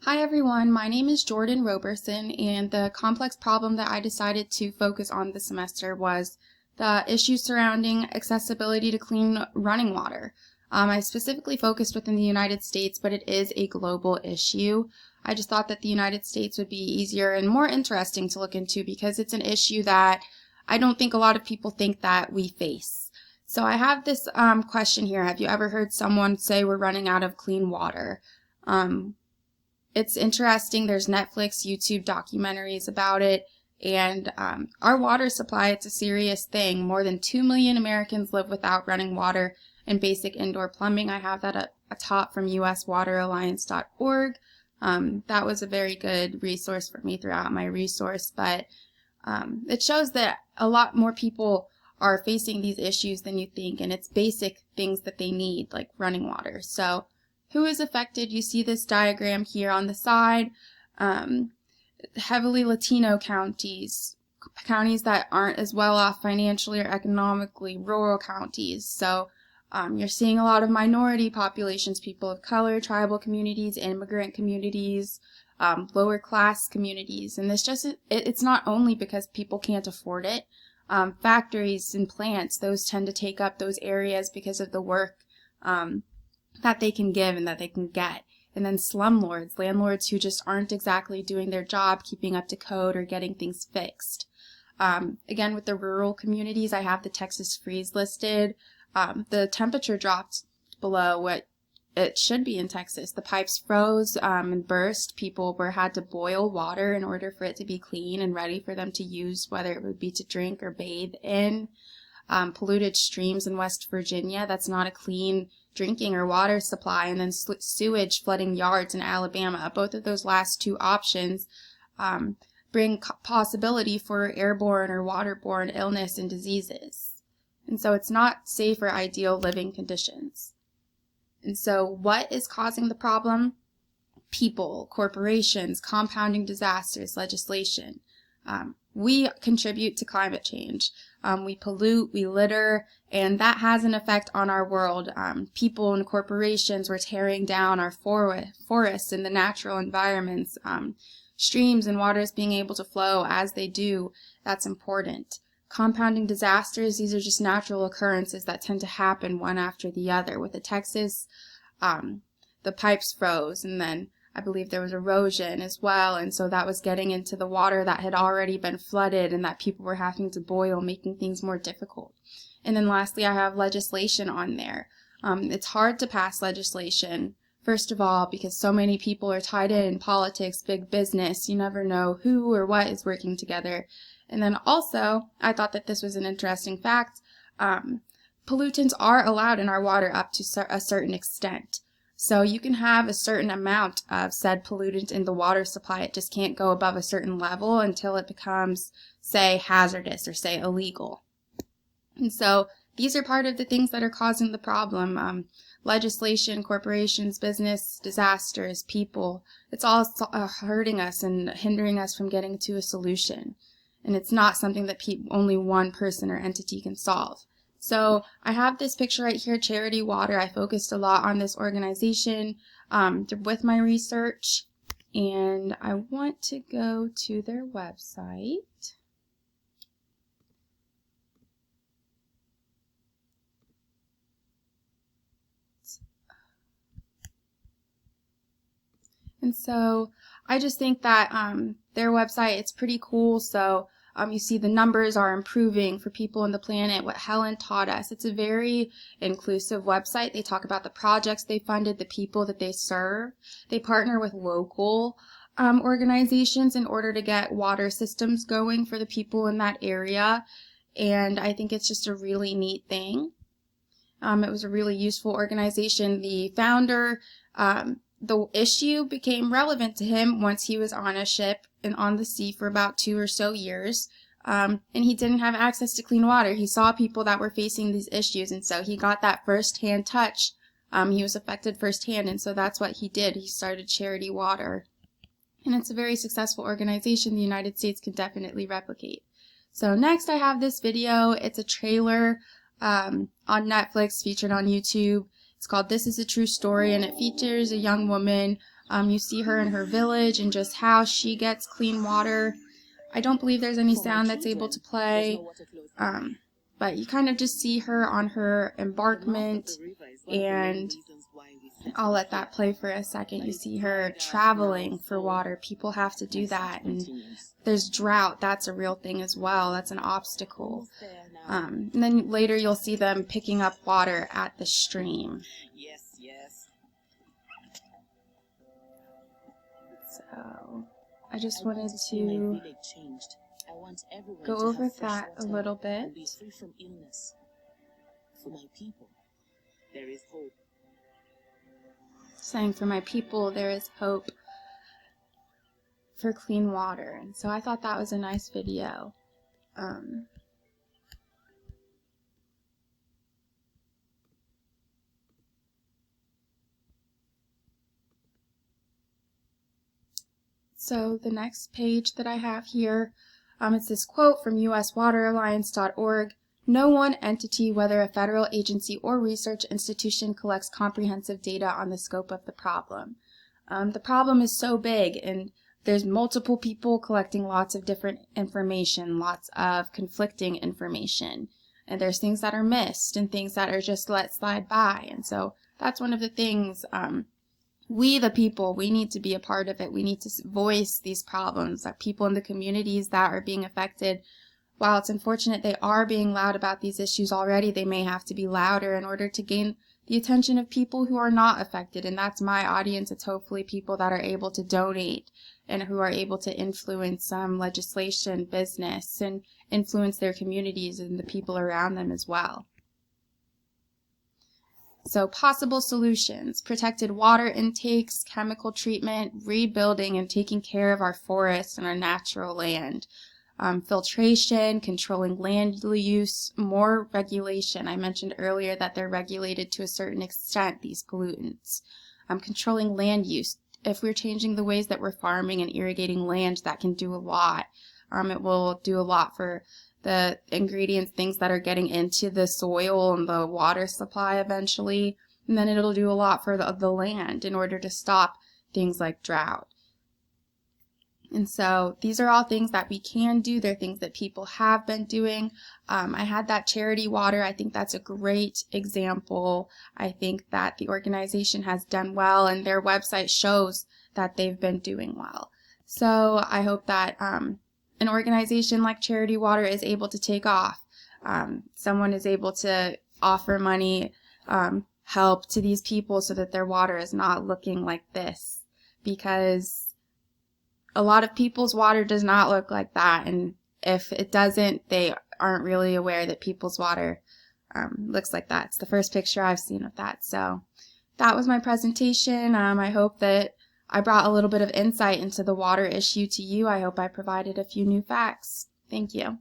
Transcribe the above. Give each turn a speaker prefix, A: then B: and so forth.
A: Hi everyone, my name is Jordan Roberson, and the complex problem that I decided to focus on this semester was the issues surrounding accessibility to clean running water. I specifically focused within the United States, but it is a global issue. I just thought that the United States would be easier and more interesting to look into because it's an issue that I don't think a lot of people think that we face. So I have this question here. Have you ever heard someone say we're running out of clean water? It's interesting. There's Netflix, YouTube documentaries about it. And our water supply, it's a serious thing. More than 2 million Americans live without running water and basic indoor plumbing. I have that at top from uswateralliance.org. That was a very good resource for me throughout my resource. But it shows that a lot more people are facing these issues than you think. And it's basic things that they need, like running water. So who is affected? You see this diagram here on the side. Heavily Latino counties, counties that aren't as well off financially or economically, rural counties. So you're seeing a lot of minority populations, people of color, tribal communities, immigrant communities, lower class communities. And it's not only because people can't afford it. Factories and plants, those tend to take up those areas because of the work that they can give and that they can get. And then slumlords, landlords who just aren't exactly doing their job, keeping up to code or getting things fixed. Again, with the rural communities, I have the Texas freeze listed. The temperature dropped below what it should be in Texas. The pipes froze and burst. People had to boil water in order for it to be clean and ready for them to use, whether it would be to drink or bathe in. Polluted streams in West Virginia, that's not a clean drinking or water supply, and then sewage flooding yards in Alabama. Both of those last two options bring possibility for airborne or waterborne illness and diseases. And so it's not safe or ideal living conditions. And so what is causing the problem? People, corporations, compounding disasters, legislation. We contribute to climate change. We pollute, we litter, and that has an effect on our world. People and corporations were tearing down our forests and the natural environments. Streams and waters being able to flow as they do, that's important. Compounding disasters, these are just natural occurrences that tend to happen one after the other. With the Texas, the pipes froze, and then I believe there was erosion as well, and so that was getting into the water that had already been flooded and that people were having to boil, making things more difficult. And then lastly, I have legislation on there. It's hard to pass legislation, first of all, because so many people are tied in politics, big business. You never know who or what is working together. And then also, I thought that this was an interesting fact. Pollutants are allowed in our water up to a certain extent. So you can have a certain amount of said pollutant in the water supply. It just can't go above a certain level until it becomes, say, hazardous or, say, illegal. And so these are part of the things that are causing the problem. Legislation, corporations, business, disasters, people. It's all hurting us and hindering us from getting to a solution. And it's not something that only one person or entity can solve. So I have this picture right here, Charity Water. I focused a lot on this organization with my research, and I want to go to their website. And so I just think that their website, it's pretty cool. So you see the numbers are improving for people on the planet, what Helen taught us. It's a very inclusive website. They talk about the projects they funded, the people that they serve. They partner with local organizations in order to get water systems going for the people in that area. And I think it's just a really neat thing. It was a really useful organization. The founder, the issue became relevant to him once he was on a ship and on the sea for about 2 or so years, and he didn't have access to clean water. He saw people that were facing these issues, and so he got that first-hand touch. He was affected firsthand, and so that's what he did. He started Charity Water, and it's a very successful organization the United States can definitely replicate. So next I have this video. It's a trailer on Netflix, featured on YouTube. It's called This Is a True Story, and it features a young woman You see her in her village and just how she gets clean water. I don't believe there's any sound that's able to play, but you kind of just see her on her embarkment, and I'll let that play for a second. You see her traveling for water. People have to do that, and there's drought. That's a real thing as well. That's an obstacle. And then later you'll see them picking up water at the stream. So I just wanted to go over that a little bit.
B: For my people, there is hope.
A: Saying for my people, there is hope for clean water. And so I thought that was a nice video. So the next page that I have here, it's this quote from uswateralliance.org. No one entity, whether a federal agency or research institution, collects comprehensive data on the scope of the problem. The problem is so big, and there's multiple people collecting lots of different information, lots of conflicting information. And there's things that are missed and things that are just let slide by. And so that's one of the things, we the people, we need to be a part of it. We need to voice these problems, that people in the communities that are being affected, while it's unfortunate they are being loud about these issues already, they may have to be louder in order to gain the attention of people who are not affected. And that's my audience. It's hopefully people that are able to donate and who are able to influence some legislation, business, and influence their communities and the people around them as well. So possible solutions: protected water intakes, chemical treatment, rebuilding and taking care of our forests and our natural land. Filtration, controlling land use, more regulation. I mentioned earlier that they're regulated to a certain extent, these pollutants. Controlling land use. If we're changing the ways that we're farming and irrigating land, that can do a lot. It will do a lot for the ingredients, things that are getting into the soil and the water supply eventually. And then it'll do a lot for the land in order to stop things like drought. And so these are all things that we can do. They're things that people have been doing. I had that charity water. I think that's a great example. I think that the organization has done well, and their website shows that they've been doing well. So I hope that an organization like Charity Water is able to take off. Someone is able to offer money, help to these people so that their water is not looking like this, because a lot of people's water does not look like that, and if it doesn't, they aren't really aware that people's water looks like that. It's the first picture I've seen of that. So that was my presentation. I hope that I brought a little bit of insight into the water issue to you. I hope I provided a few new facts. Thank you.